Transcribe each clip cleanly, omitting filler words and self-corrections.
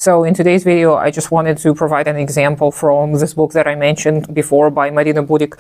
So in today's video, I just wanted to provide an example from this book that I mentioned before by Marina Budik,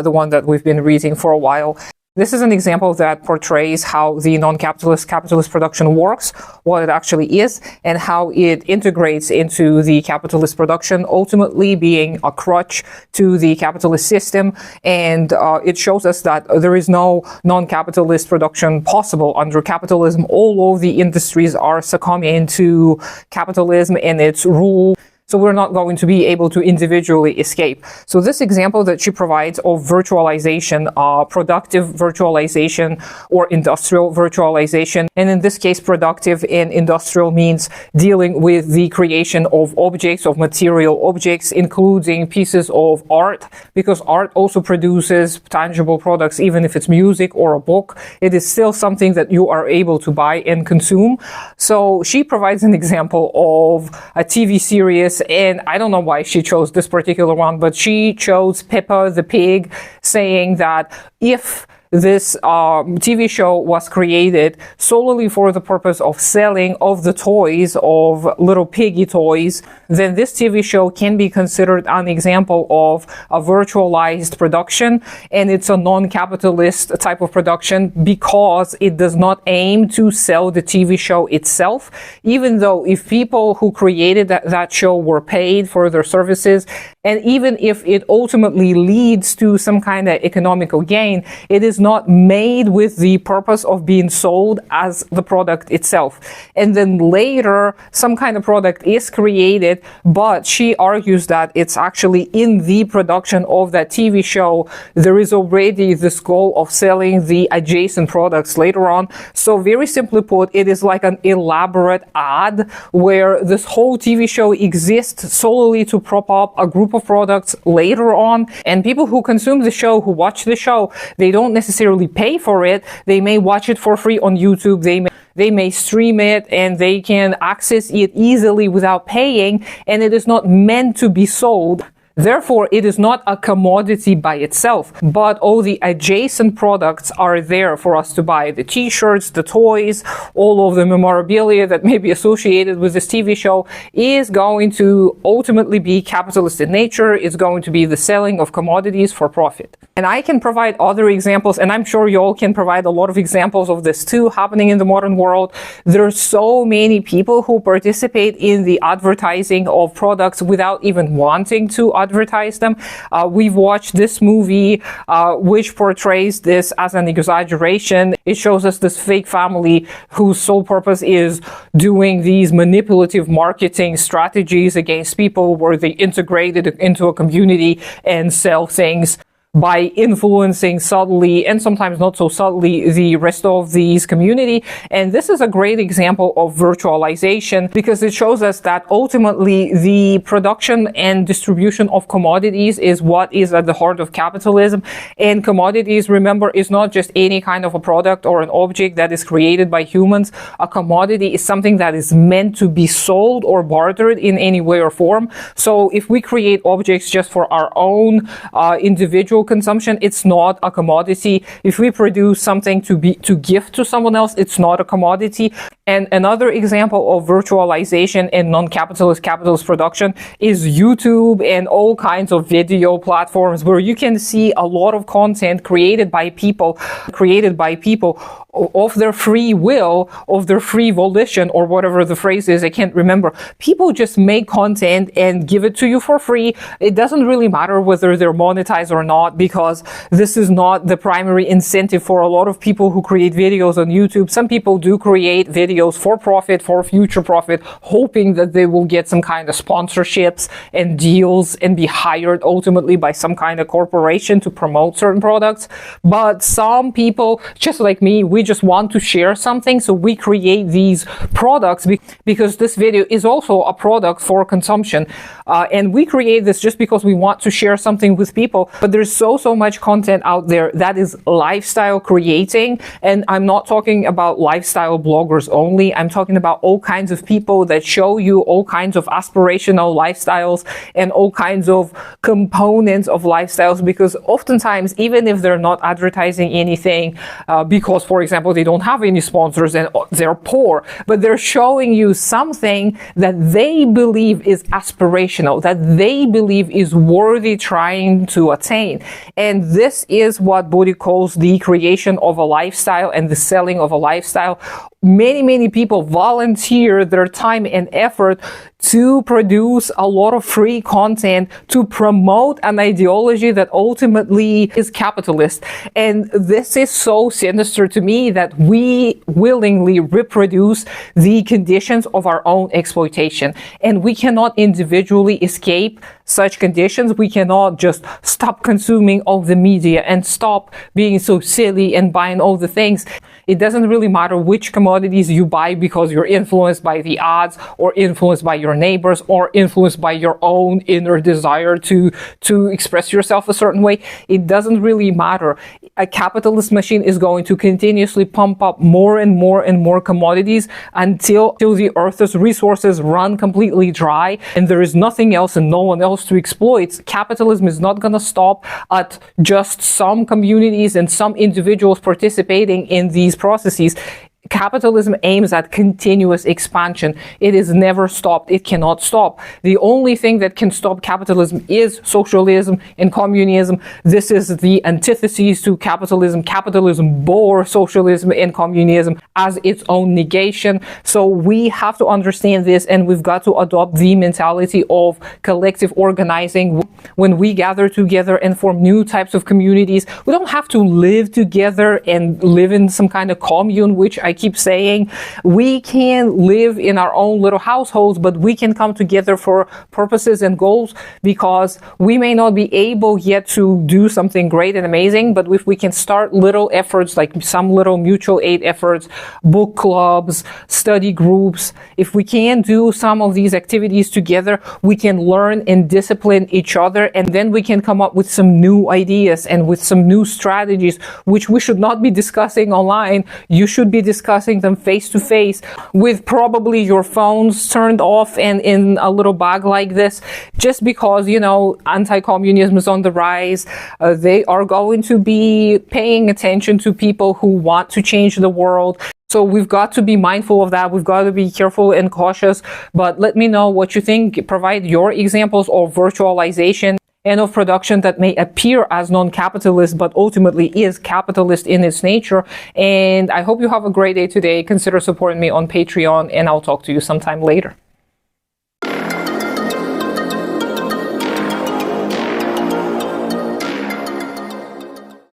the one that we've been reading for a while. This is an example that portrays how the non-capitalist capitalist production works, what it actually is, and how it integrates into the capitalist production, ultimately being a crutch to the capitalist system. And it shows us that there is no non-capitalist production possible under capitalism. All of the industries are succumbing to capitalism and its rule. So we're not going to be able to individually escape. So this example that she provides of virtualization, productive virtualization or industrial virtualization, and in this case, productive and industrial means dealing with the creation of objects, of material objects, including pieces of art, because art also produces tangible products, even if it's music or a book. It is still something that you are able to buy and consume. So she provides an example of a TV series, and I don't know why she chose this particular one, but she chose Peppa the Pig, saying that if this TV show was created solely for the purpose of selling of the toys, of little piggy toys, then this TV show can be considered an example of a virtualized production, and it's a non-capitalist type of production because it does not aim to sell the TV show itself, even though if people who created that show were paid for their services, and even if it ultimately leads to some kind of economical gain, it is not made with the purpose of being sold as the product itself. And then later, some kind of product is created, but she argues that it's actually in the production of that TV show, there is already this goal of selling the adjacent products later on. So very simply put, it is like an elaborate ad where this whole TV show exists solely to prop up a group of products later on. And people who consume the show, who watch the show, they don't necessarily pay for it. They may watch it for free on YouTube. They may stream it and they can access it easily without paying, and it is not meant to be sold. Therefore, it is not a commodity by itself, but all the adjacent products are there for us to buy. The t-shirts, the toys, all of the memorabilia that may be associated with this TV show is going to ultimately be capitalist in nature. It's going to be the selling of commodities for profit. And I can provide other examples, and I'm sure you all can provide a lot of examples of this too, happening in the modern world. There are so many people who participate in the advertising of products without even wanting to advertise them. We've watched this movie which portrays this as an exaggeration. It shows us this fake family whose sole purpose is doing these manipulative marketing strategies against people, where they integrate it into a community and sell things by influencing subtly and sometimes not so subtly the rest of these community. And this is a great example of virtualization because it shows us that ultimately the production and distribution of commodities is what is at the heart of capitalism. And commodities, remember, is not just any kind of a product or an object that is created by humans. A commodity is something that is meant to be sold or bartered in any way or form. So if we create objects just for our own individual consumption, it's not a commodity. If we produce something to gift to someone else, it's not a commodity. And another example of virtualization and non-capitalist capitalist production is YouTube and all kinds of video platforms where you can see a lot of content created by people of their free will, of their free volition, or whatever the phrase is, I can't remember. People just make content and give it to you for free. It doesn't really matter whether they're monetized or not, because this is not the primary incentive for a lot of people who create videos on YouTube. Some people do create videos for profit, for future profit, hoping that they will get some kind of sponsorships and deals and be hired ultimately by some kind of corporation to promote certain products. But some people, just like me, we just want to share something, so we create these products because this video is also a product for consumption, and we create this just because we want to share something with people. But there's so much content out there that is lifestyle creating. And I'm not talking about lifestyle bloggers only. I'm talking about all kinds of people that show you all kinds of aspirational lifestyles and all kinds of components of lifestyles, because oftentimes, even if they're not advertising anything, because, for example, they don't have any sponsors and they're poor, but they're showing you something that they believe is aspirational, that they believe is worthy trying to attain. And this is what Bodhi calls the creation of a lifestyle and the selling of a lifestyle. Many people volunteer their time and effort to produce a lot of free content to promote an ideology that ultimately is capitalist. And this is so sinister to me, that we willingly reproduce the conditions of our own exploitation. And we cannot individually escape such conditions. We cannot just stop consuming all the media and stop being so silly and buying all the things. It doesn't really matter which commodities you buy because you're influenced by the ads, or influenced by your neighbors, or influenced by your own inner desire to express yourself a certain way. It doesn't really matter. A capitalist machine is going to continuously pump up more and more commodities until the earth's resources run completely dry and there is nothing else and no one else to exploit. Capitalism is not going to stop at just some communities and some individuals participating in these processes. Capitalism aims at continuous expansion. It is never stopped. It cannot stop. The only thing that can stop capitalism is socialism and communism. This is the antithesis to capitalism. Capitalism bore socialism and communism as its own negation. So we have to understand this, and we've got to adopt the mentality of collective organizing. When we gather together and form new types of communities, we don't have to live together and live in some kind of commune, which I keep saying. We can live in our own little households, but we can come together for purposes and goals, because we may not be able yet to do something great and amazing, but if we can start little efforts, like some little mutual aid efforts, book clubs, study groups, if we can do some of these activities together, we can learn and discipline each other, and then we can come up with some new ideas and with some new strategies, which we should not be discussing online. You should be discussing them face to face, with probably your phones turned off and in a little bag like this, just because, you know, anti-communism is on the rise. They are going to be paying attention to people who want to change the world. So we've got to be mindful of that. We've got to be careful and cautious. But let me know what you think. Provide your examples of virtualization and of production that may appear as non-capitalist, but ultimately is capitalist in its nature. And I hope you have a great day today. Consider supporting me on Patreon, and I'll talk to you sometime later.